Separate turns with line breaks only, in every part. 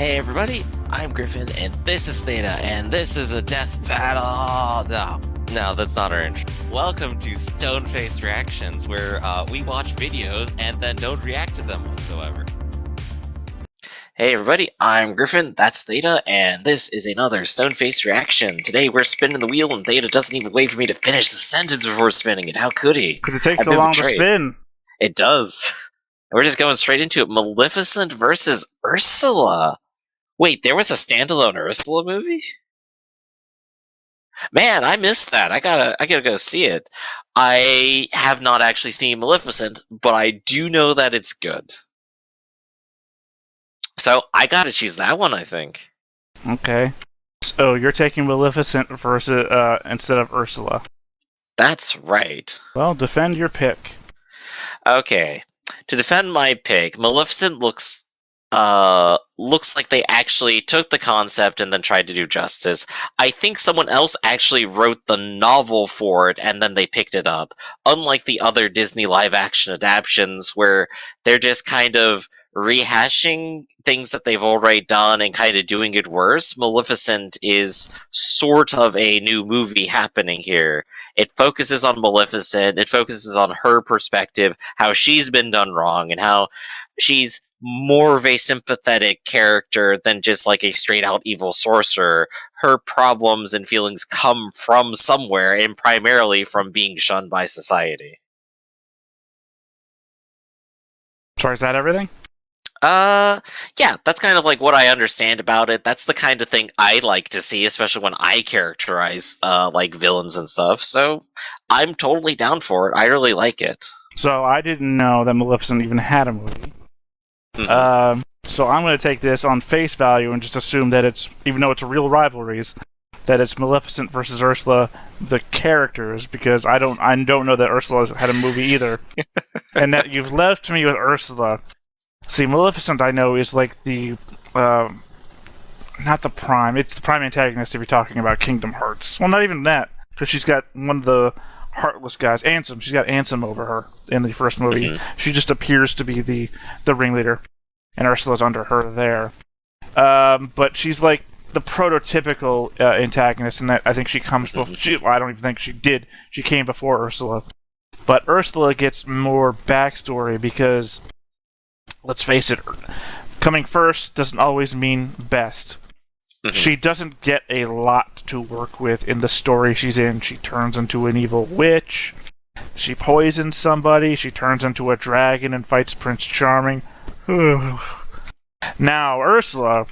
Hey everybody, I'm Griffin, and this is Theta, and this is a death battle! No, that's not our intro. Welcome to Stone-Faced Reactions, where we watch videos and then don't react to them whatsoever. Hey everybody, I'm Griffin, that's Theta, and this is another Stone-Faced Reaction. Today we're spinning the wheel, and Theta doesn't even wait for me to finish the sentence before spinning it. How could he?
Because it takes so long to spin.
It does. We're just going straight into it. Maleficent versus Ursula. Wait, there was a standalone Ursula movie? Man, I missed that. I gotta go see it. I have not actually seen Maleficent, but I do know that it's good. So I gotta choose that one, I think.
Okay. So you're taking Maleficent versus instead of Ursula.
That's right.
Well, defend your pick.
Okay. To defend my pick, Maleficent looks like they actually took the concept and then tried to do justice. I think someone else actually wrote the novel for it and then they picked it up. Unlike the other Disney live-action adaptations where they're just kind of rehashing things that they've already done and kind of doing it worse, Maleficent is sort of a new movie happening here. It focuses on Maleficent, it focuses on her perspective, how she's been done wrong, and how she's more of a sympathetic character than just like a straight out evil sorcerer. Her problems and feelings come from somewhere, and primarily from being shunned by society.
Sorry, is that everything?
Yeah, that's kind of like what I understand about it. That's the kind of thing I like to see, especially when I characterize, like, villains and stuff. So, I'm totally down for it. I really like it.
So, I didn't know that Maleficent even had a movie.
Mm-hmm.
So I'm going to take this on face value and just assume that it's, even though it's real rivalries, that it's Maleficent versus Ursula, the characters, because I don't know that Ursula had a movie either. And that you've left me with Ursula. See, Maleficent, I know, is like the, not the prime, it's the prime antagonist if you're talking about Kingdom Hearts. Well, not even that, because she's got one of the heartless guys, Ansem. She's got Ansem over her in the first movie. Mm-hmm. She just appears to be the ringleader, and Ursula's under her there. But she's like the prototypical antagonist, and that I think she comes before. I don't even think she did. She came before Ursula. But Ursula gets more backstory because, let's face it, coming first doesn't always mean best. Mm-hmm. She doesn't get a lot to work with in the story she's in. She turns into an evil witch. She poisons somebody. She turns into a dragon and fights Prince Charming. Now, Ursula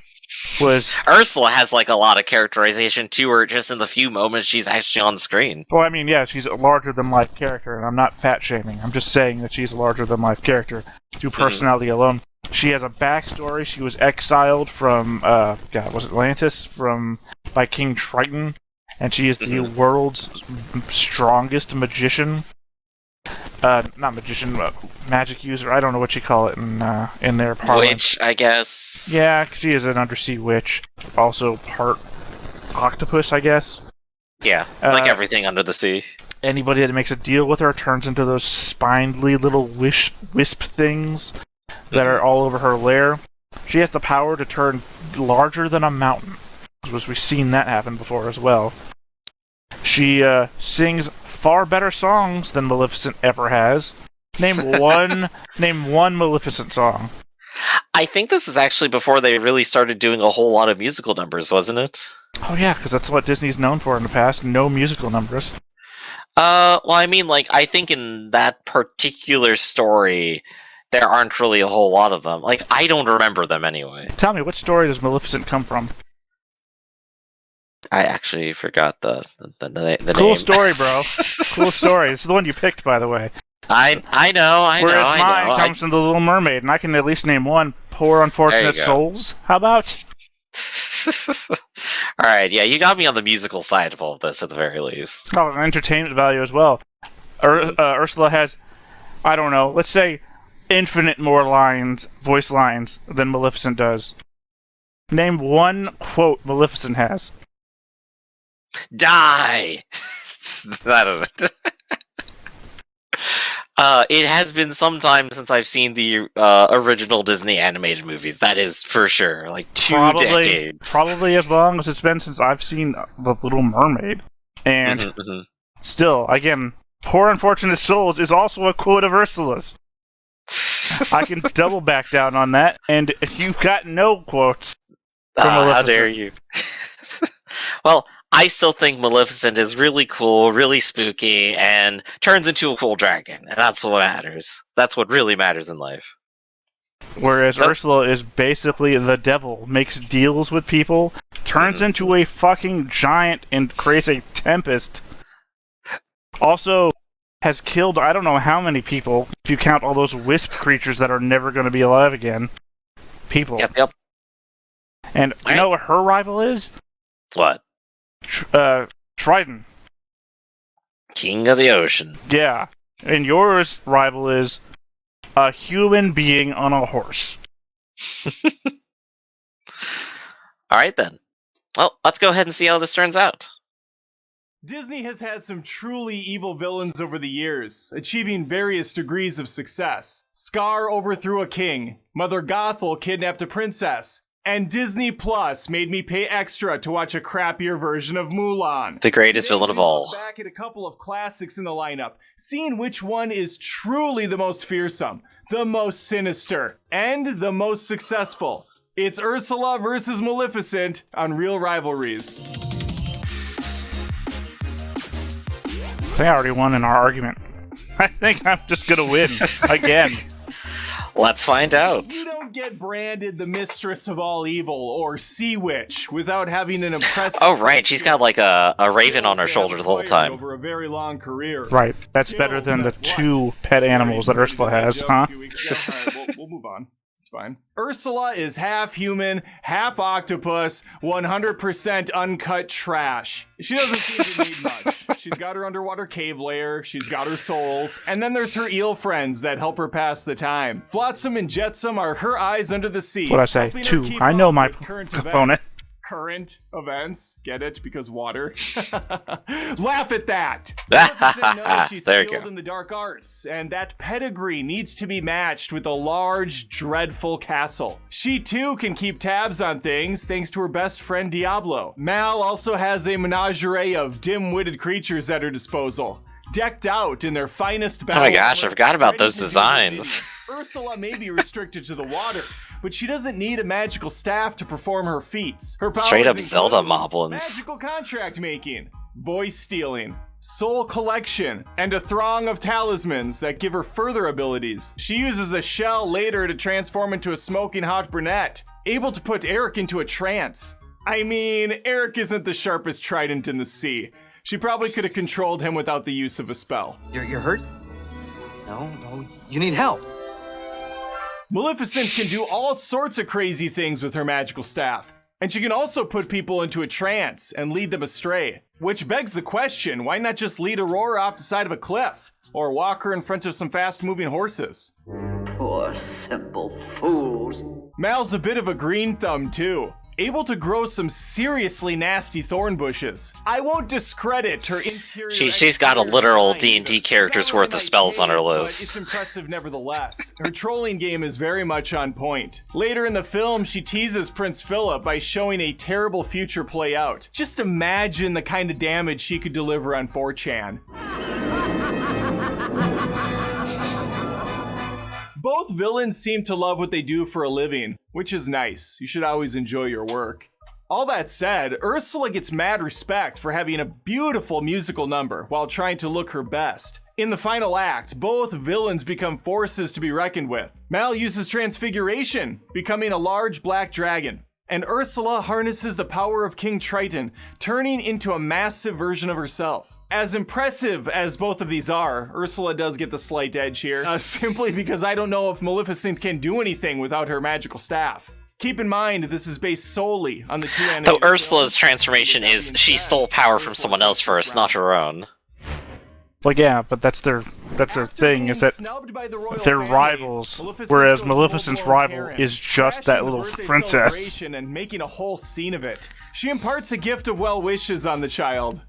has, like, a lot of characterization to her just in the few moments she's actually on screen.
Well, I mean, yeah, she's a larger-than-life character, and I'm not fat-shaming. I'm just saying that she's a larger-than-life character through personality alone. She has a backstory. She was exiled from, was it Atlantis? By King Triton. And she is the world's strongest magician. Not magician, magic user. I don't know what you call it in their parlance.
Witch, I guess.
Yeah, she is an undersea witch. Also part octopus, I guess.
Yeah, like everything under the sea.
Anybody that makes a deal with her turns into those spindly little wisp things that are all over her lair. She has the power to turn larger than a mountain, because we've seen that happen before as well. She sings far better songs than Maleficent ever has. Name one Maleficent song.
I think this was actually before they really started doing a whole lot of musical numbers, wasn't it?
Oh yeah, because that's what Disney's known for in the past, no musical numbers.
Well, I mean, like, I think in that particular story, there aren't really a whole lot of them. Like, I don't remember them anyway.
Tell me, what story does Maleficent come from?
I actually forgot the
cool
name.
Story, bro. Cool story. It's the one you picked, by the way.
I know.
Whereas mine comes from The Little Mermaid, and I can at least name one. Poor Unfortunate Souls. How about?
Alright, yeah, you got me on the musical side of all of this, at the very least.
Oh, and entertainment value as well. Ursula has, I don't know, let's say infinite more voice lines, than Maleficent does. Name one quote Maleficent has.
Die! I don't know. It has been some time since I've seen the original Disney animated movies. That is for sure. Like 2 decades.
Probably as long as it's been since I've seen The Little Mermaid. And still, again, Poor Unfortunate Souls is also a quote of Ursula's. I can double back down on that, and you've got no quotes from Maleficent.
How dare you? Well, I still think Maleficent is really cool, really spooky, and turns into a cool dragon. And that's what matters. That's what really matters in life.
Whereas Ursula is basically the devil, makes deals with people, turns into a fucking giant and creates a tempest. Also has killed I don't know how many people, if you count all those wisp creatures that are never going to be alive again. People.
Yep.
And you know what her rival is?
What?
Triton.
King of the ocean.
Yeah. And yours rival is a human being on a horse.
Alright then. Well, let's go ahead and see how this turns out.
Disney has had some truly evil villains over the years, achieving various degrees of success. Scar overthrew a king, Mother Gothel kidnapped a princess, and Disney Plus made me pay extra to watch a crappier version of Mulan.
The greatest villain of all.
Back at a couple of classics in the lineup, seeing which one is truly the most fearsome, the most sinister, and the most successful. It's Ursula versus Maleficent on Reel Rivalries.
I think I already won in our argument. I think I'm just gonna win again.
Let's find out.
You don't get branded the mistress of all evil or sea witch without having an impressive.
Oh right, she's got like a raven on her shoulder the whole time.
Over a very long career.
Right, that's better than the 2 pet animals that Ursula has, huh?
We'll move on. It's fine. Ursula is half human, half octopus, 100% uncut trash. She doesn't seem to need much. She's got her underwater cave lair, she's got her souls, and then there's her eel friends that help her pass the time. Flotsam and Jetsam are her eyes under the sea.
What'd I say? 2. I know my opponent.
Current events. Get it? Because water. Laugh at that. Maleficent knows she's skilled in the dark arts, and that pedigree needs to be matched with a large, dreadful castle. She too can keep tabs on things thanks to her best friend Diablo. Mal also has a menagerie of dim-witted creatures at her disposal, decked out in their finest battle.
Oh my gosh, I forgot about those designs.
Ursula may be restricted to the water, but she doesn't need a magical staff to perform her feats. Her powers
straight up Zelda moblins.
Magical contract making, voice stealing, soul collection, and a throng of talismans that give her further abilities. She uses a shell later to transform into a smoking hot brunette, able to put Eric into a trance. I mean, Eric isn't the sharpest trident in the sea. She probably could have controlled him without the use of a spell.
You're hurt? No, you need help.
Maleficent can do all sorts of crazy things with her magical staff. And she can also put people into a trance and lead them astray. Which begs the question, why not just lead Aurora off the side of a cliff? Or walk her in front of some fast-moving horses?
Poor simple fools.
Mal's a bit of a green thumb too, able to grow some seriously nasty thorn bushes. I won't discredit her interior.
She's got a literal D&D character's worth of spells on her
But
list.
it's impressive nevertheless. Her trolling game is very much on point. Later in the film, she teases Prince Philip by showing a terrible future play out. Just imagine the kind of damage she could deliver on 4chan. Both villains seem to love what they do for a living, which is nice. You should always enjoy your work. All that said, Ursula gets mad respect for having a beautiful musical number while trying to look her best. In the final act, both villains become forces to be reckoned with. Mal uses transfiguration, becoming a large black dragon, and Ursula harnesses the power of King Triton, turning into a massive version of herself. As impressive as both of these are, Ursula does get the slight edge here, simply because I don't know if Maleficent can do anything without her magical staff. Keep in mind, this is based solely on the 2 animated
Though Ursula's transformation is she stole power from someone else first, not her own.
Well, yeah, but that's their thing, is that they're rivals, whereas Maleficent's rival is just that little princess.
And making a whole scene of it. She imparts a gift of well wishes on the child.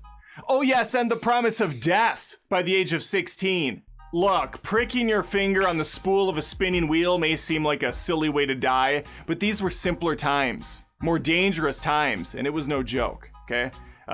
Oh yes, and the promise of death by the age of 16. Look, pricking your finger on the spool of a spinning wheel may seem like a silly way to die, but these were simpler times, more dangerous times, and it was no joke, okay?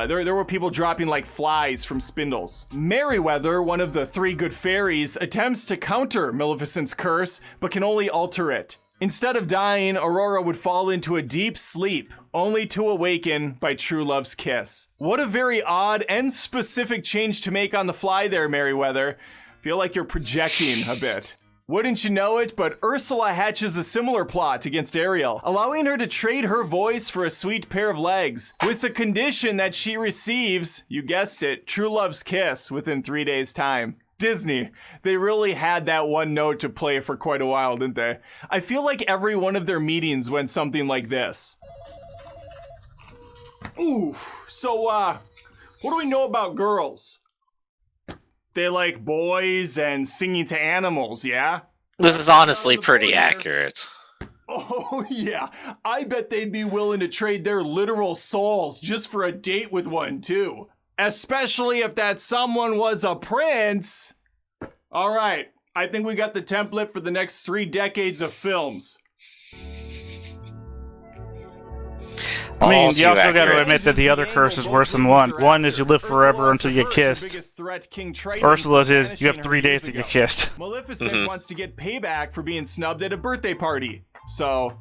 There were people dropping like flies from spindles. Merryweather, one of the three good fairies, attempts to counter Maleficent's curse, but can only alter it. Instead of dying, Aurora would fall into a deep sleep, only to awaken by true love's kiss. What a very odd and specific change to make on the fly there, Merryweather. Feel like you're projecting a bit. Wouldn't you know it, but Ursula hatches a similar plot against Ariel, allowing her to trade her voice for a sweet pair of legs, with the condition that she receives, you guessed it, true love's kiss within 3 days' time. Disney, they really had that one note to play for quite a while, didn't they? I feel like every one of their meetings went something like this. Ooh, so, what do we know about girls? They like boys and singing to animals, yeah?
This is honestly pretty accurate.
Oh, yeah. I bet they'd be willing to trade their literal souls just for a date with one, too. Especially if that someone was a prince. All right, I think we got the template for the next 3 decades of films.
I mean,
All
you
too
also got to
accurate.
admit that the other curse is worse than one. One is you live forever until you get kissed. Ursula's is you have 3 days to get kissed.
Maleficent wants to get payback for being snubbed at a birthday party. So,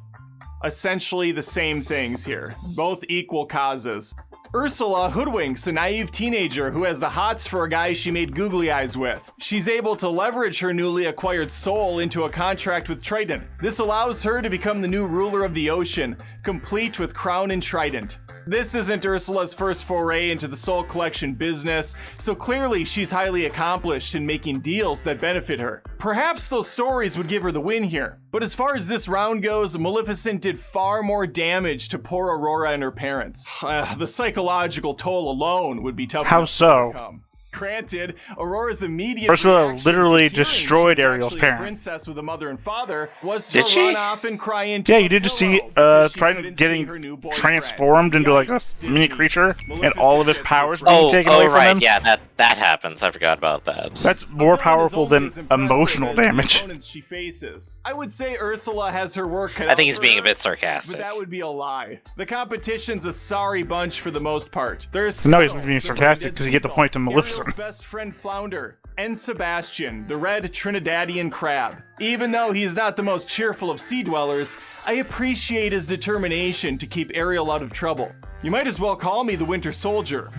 essentially the same things here. Both equal causes. Ursula hoodwinks a naive teenager who has the hots for a guy she made googly eyes with. She's able to leverage her newly acquired soul into a contract with Trident. This allows her to become the new ruler of the ocean, complete with crown and trident. This isn't Ursula's first foray into the soul collection business, so clearly she's highly accomplished in making deals that benefit her. Perhaps those stories would give her the win here. But as far as this round goes, Maleficent did far more damage to poor Aurora and her parents. The psychological toll alone would be tough.
How so?
Granted, Aurora's immediate
Ursula
reaction
literally
to hearing
destroyed
she was
Ariel's
actually a
parents.
princess with a mother and father was to
Did she?
run off and cry into
Yeah,
a
you did just see
pillow because she
Trident
couldn't see
getting
her new boyfriend.
transformed into like a
Yikes,
mini
Disney.
creature, and
Maleficent
all of his
gets
powers
this
being taken away from
right,
him.
yeah, that happens. I forgot about that.
That's more powerful than emotional
The
damage.
opponents she faces. I would say Ursula has her work cut
I
out
think he's
for
being
her,
a bit
but
sarcastic.
that would be a lie. The competition's a sorry bunch for the most part. There's
No, he's
Scuttle,
being
the
sarcastic
branded
'cause you get the
seagull,
point to Maleficent.
Ariel's best friend Flounder, and Sebastian, the red Trinidadian crab. Even though he's not the most cheerful of sea dwellers, I appreciate his determination to keep Ariel out of trouble. You might as well call me the Winter Soldier,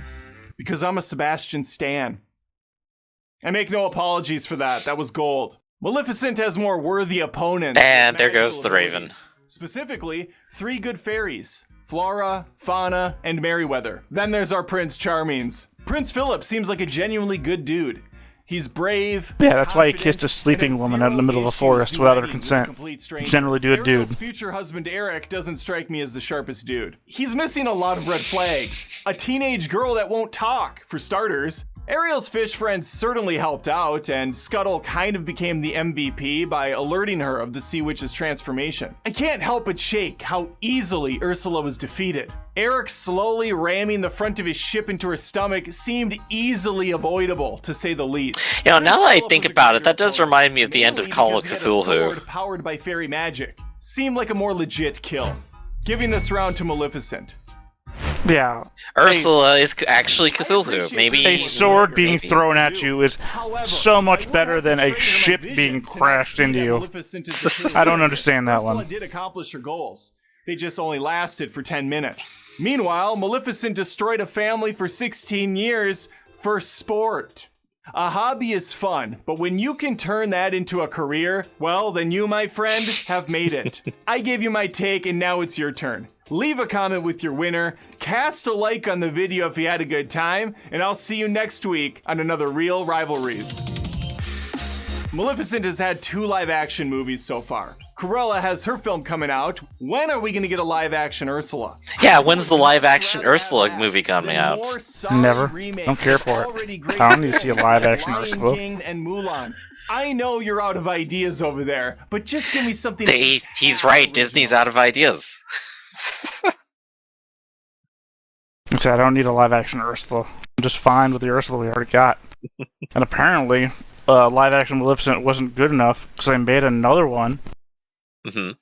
because I'm a Sebastian stan. I make no apologies for that. That was gold. Maleficent has more worthy opponents.
And
with
there goes
magical
the Raven.
abilities. Specifically, 3 good fairies. Flora, Fauna, and Merryweather. Then there's our Prince Charmings. Prince Philip seems like a genuinely good dude. He's brave.
Yeah, that's why he
confident,
kissed a sleeping
and has
woman out in the middle of a
zero
forest
issues
without her
duetting with a
consent.
complete stranger.
Generally do a dude.
Ariel's future husband Eric doesn't strike me as the sharpest dude. He's missing a lot of red flags. A teenage girl that won't talk, for starters. Ariel's fish friends certainly helped out, and Scuttle kind of became the MVP by alerting her of the Sea Witch's transformation. I can't help but shake how easily Ursula was defeated. Eric slowly ramming the front of his ship into her stomach seemed easily avoidable, to say the least.
You know, now that I
Philip
think
was a
about it,
greater
that does
opponent,
remind me of the end of
mainly
Call of
because he had a
Cthulhu.
sword powered by fairy magic. Seemed like a more legit kill. Giving this round to Maleficent.
Yeah.
Ursula is actually Cthulhu. Maybe
A sword being
maybe.
thrown at you is so much better than a ship being crashed into you. I don't understand that
Ursula
one.
did accomplish her goals. They just only lasted for 10 minutes. Meanwhile, Maleficent destroyed a family for 16 years for sport. A hobby is fun, but when you can turn that into a career, well, then you, my friend, have made it. I gave you my take, and now it's your turn. Leave a comment with your winner, cast a like on the video if you had a good time, and I'll see you next week on another Reel Rivalries. Maleficent has had 2 live-action movies so far. Cruella has her film coming out. When are we going to get a live-action Ursula?
Yeah, when's the live-action Ursula movie coming out?
Never. Don't care for it. I don't need to see a live-action Ursula.
King and Mulan. I know you're out of ideas over there, but just give me something.
He's right, Disney's out of ideas.
So I don't need a live-action Ursula. I'm just fine with the Ursula we already got. And apparently, live action Maleficent wasn't good enough, so they made another one.
Mm-hmm.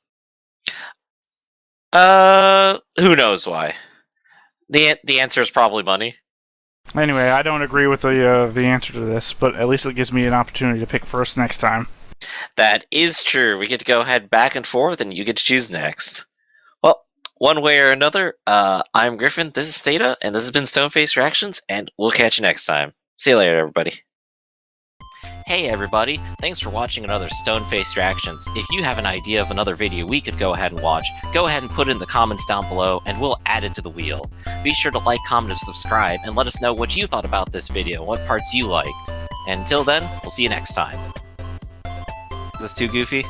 Who knows why? The answer is probably money.
Anyway, I don't agree with the answer to this, but at least it gives me an opportunity to pick first next time.
That is true. We get to go ahead back and forth, and you get to choose next. Well, one way or another, I'm Griffin, this is Theta, and this has been Stoneface Reactions, and we'll catch you next time. See you later, everybody. Hey everybody, thanks for watching another Stoneface Reactions. If you have an idea of another video we could go ahead and watch, go ahead and put it in the comments down below, and we'll add it to the wheel. Be sure to like, comment, and subscribe, and let us know what you thought about this video, and what parts you liked. And until then, we'll see you next time. Is this too goofy?